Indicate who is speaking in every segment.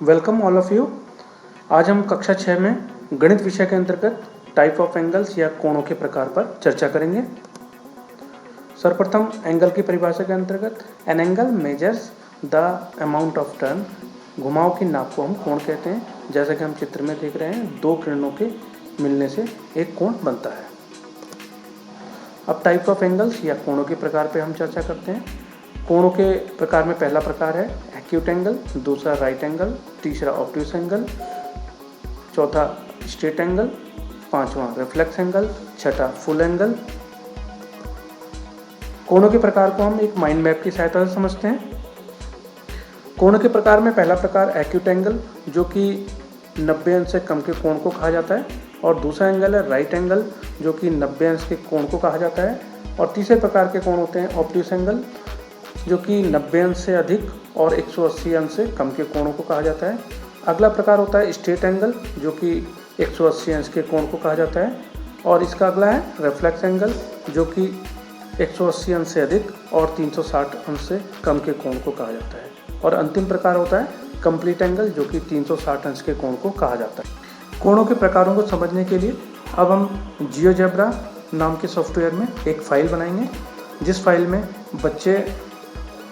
Speaker 1: Welcome all of you. आज हम कक्षा 6 में गणित विषय के अंतर्गत टाइप ऑफ एंगल्स या कोणों के प्रकार पर चर्चा करेंगे। सर्वप्रथम एंगल की परिभाषा के अंतर्गत an angle measures the amount of turn, घुमाव की नाप को हम कोण कहते हैं। जैसा कि हम चित्र में देख रहे हैं, दो किरणों के मिलने से एक कोण बनता है। अब टाइप ऑफ एंगल्स या कोणों के प्रकार पर हम चर्चा करते हैं। कोणों के प्रकार में पहला प्रकार है एक्यूट एंगल, दूसरा राइट एंगल, तीसरा ऑब्ट्यूस एंगल, चौथा स्ट्रेट एंगल, पांचवा रिफ्लेक्स एंगल, छठा फुल एंगल। कोणों के प्रकार को हम एक माइंड मैप की सहायता से समझते हैं। कोणों के प्रकार में पहला प्रकार एक्यूट एंगल, जो कि 90 अंश से कम के कोण को कहा जाता है, और दूसरा एंगल है राइट एंगल, जो कि 90 अंश के कोण को कहा जाता है। और तीसरे प्रकार के कोण होते हैं ऑब्ट्यूस एंगल, जो कि 90 अंश से अधिक और 180 अंश से कम के कोणों को कहा जाता है। अगला प्रकार होता है स्ट्रेट एंगल, जो कि 180 अंश के कोण को कहा जाता है। और इसका अगला है रिफ्लेक्स एंगल, जो कि 180 अंश से अधिक और 360 अंश से कम के कोण को कहा जाता है। और अंतिम प्रकार होता है कंप्लीट एंगल, जो कि 360 अंश के कोण को कहा जाता है। कोणों के प्रकारों को समझने के लिए अब हम जियोजेब्रा नाम के सॉफ्टवेयर में एक फाइल बनाएंगे, जिस फाइल में बच्चे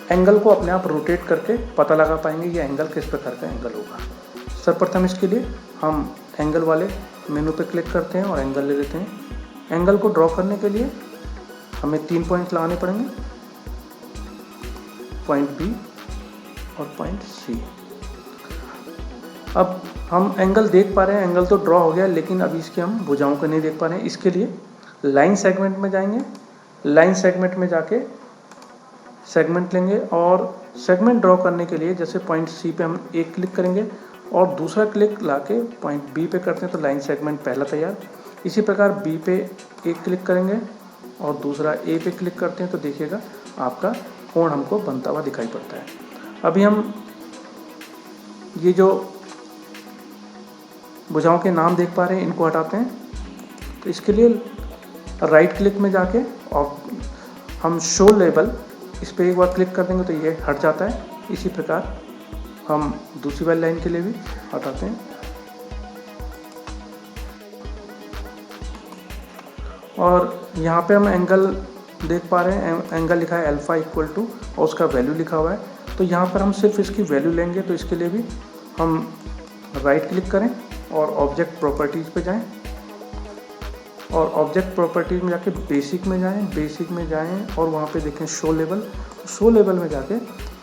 Speaker 1: एंगल को अपने आप रोटेट करके पता लगा पाएंगे ये एंगल किस प्रकार का एंगल होगा। सर्वप्रथम इसके लिए हम एंगल वाले मेनू पर क्लिक करते हैं और एंगल ले लेते हैं। एंगल को ड्रॉ करने के लिए हमें 3 पॉइंट लगाने पड़ेंगे, पॉइंट बी और पॉइंट सी। अब हम एंगल देख पा रहे हैं, एंगल तो ड्रॉ हो गया, लेकिन अभी इसके हम भुजाओं को नहीं देख पा रहे हैं। इसके लिए लाइन सेगमेंट में जाएंगे। लाइन सेगमेंट में जाके सेगमेंट लेंगे और सेगमेंट ड्रॉ करने के लिए जैसे पॉइंट सी पे हम एक क्लिक करेंगे और दूसरा क्लिक लाके पॉइंट बी पे करते हैं तो लाइन सेगमेंट पहला तैयार। इसी प्रकार बी पे एक क्लिक करेंगे और दूसरा ए पे क्लिक करते हैं तो देखिएगा आपका कोण हमको बनता हुआ दिखाई पड़ता है। अभी हम ये जो भुजाओं के नाम देख पा रहे हैं, इनको हटाते हैं। तो इसके लिए राइट क्लिक में जाके और हम शो लेबल, इस पर एक बार क्लिक कर देंगे तो ये हट जाता है। इसी प्रकार हम दूसरी वाली लाइन के लिए भी हटाते हैं। और यहाँ पे हम एंगल देख पा रहे हैं, एंगल लिखा है अल्फा इक्वल टू और उसका वैल्यू लिखा हुआ है। तो यहाँ पर हम सिर्फ इसकी वैल्यू लेंगे, तो इसके लिए भी हम राइट क्लिक करें और ऑब्जेक्ट प्रॉपर्टीज़ पे जाएं और ऑब्जेक्ट प्रॉपर्टीज में जाके बेसिक में जाएं और वहाँ पे देखें शो लेबल। शो लेबल में जाके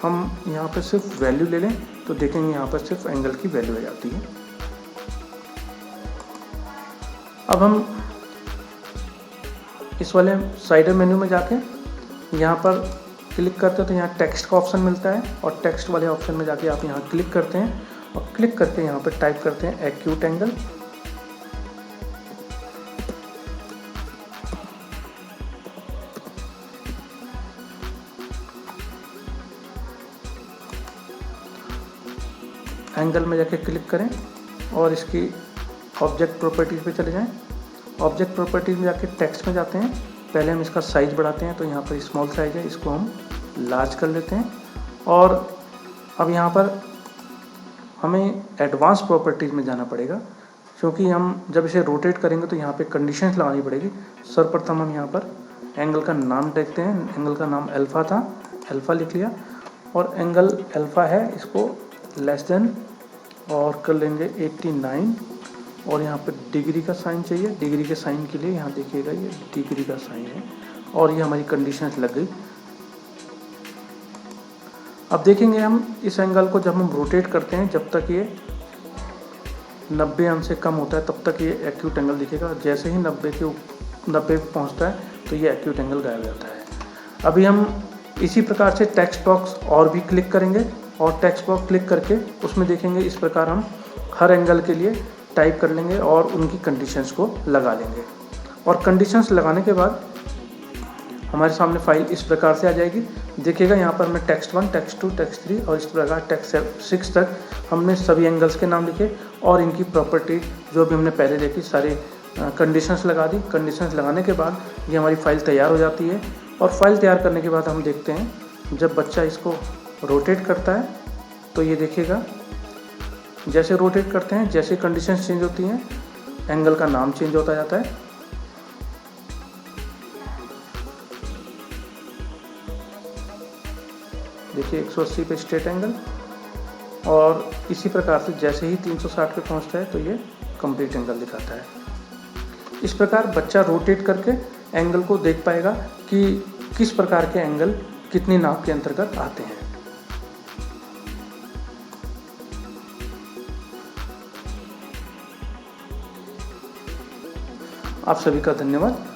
Speaker 1: हम यहाँ पे सिर्फ वैल्यू ले लें तो देखेंगे यहाँ पर सिर्फ एंगल की वैल्यू आ जाती है। अब हम इस वाले साइडर मेन्यू में जाके यहाँ पर क्लिक करते हैं तो यहाँ टेक्स्ट का ऑप्शन मिलता है और टेक्स्ट वाले ऑप्शन में जाके आप यहाँ क्लिक करते हैं और क्लिक करके यहाँ पर टाइप करते हैं एक्यूट एंगल। एंगल में जाके क्लिक करें और इसकी ऑब्जेक्ट प्रॉपर्टीज़ पे चले जाएं। ऑब्जेक्ट प्रॉपर्टीज़ में जाके टेक्स्ट में जाते हैं। पहले हम इसका साइज़ बढ़ाते हैं, तो यहाँ पर स्मॉल साइज़ है, इसको हम लार्ज कर लेते हैं। और अब यहाँ पर हमें एडवांस प्रॉपर्टीज़ में जाना पड़ेगा, क्योंकि हम जब इसे रोटेट करेंगे तो यहाँ पे कंडीशंस लगानी पड़ेगी। सर्वप्रथम हम यहाँ पर एंगल का नाम देखते हैं। एंगल का नाम अल्फ़ा था, अल्फ़ा लिख लिया और एंगल अल्फ़ा है, इसको लेस देन और कर लेंगे 89 और यहाँ पर डिग्री का साइन चाहिए। डिग्री के साइन के लिए यहाँ देखिएगा ये डिग्री का साइन है और ये हमारी कंडीशंस लग गई। अब देखेंगे हम इस एंगल को जब हम रोटेट करते हैं, जब तक ये 90 अंश से कम होता है तब तक ये एक्यूट एंगल दिखेगा। जैसे ही 90 पे पहुँचता है तो ये एक्यूट एंगल गायब हो जाता है। अभी हम इसी प्रकार से टेक्स्ट बॉक्स और भी क्लिक करेंगे और टेक्स्ट बॉक्स क्लिक करके उसमें देखेंगे इस प्रकार हम हर एंगल के लिए टाइप कर लेंगे और उनकी कंडीशंस को लगा लेंगे। और कंडीशंस लगाने के बाद हमारे सामने फाइल इस प्रकार से आ जाएगी। देखिएगा यहाँ पर हमें टेक्स्ट 1, टेक्स्ट 2, टेक्स्ट 3 और इस प्रकार टेक्स्ट 6 तक हमने सभी एंगल्स के नाम लिखे और इनकी प्रॉपर्टी जो भी हमने पहले देखी सारी कंडीशंस लगा दी। कंडीशंस लगाने के बाद ये हमारी फ़ाइल तैयार हो जाती है। और फाइल तैयार करने के बाद हम देखते हैं जब बच्चा इसको रोटेट करता है तो ये देखिएगा जैसे रोटेट करते हैं, जैसे कंडीशंस चेंज होती हैं, एंगल का नाम चेंज होता जाता है। देखिए 180 पे स्ट्रेट एंगल, और इसी प्रकार से जैसे ही 360 पे पहुंचता है तो ये कंप्लीट एंगल दिखाता है। इस प्रकार बच्चा रोटेट करके एंगल को देख पाएगा कि किस प्रकार के एंगल कितनी नाप के अंतर्गत आते हैं। आप सभी का धन्यवाद।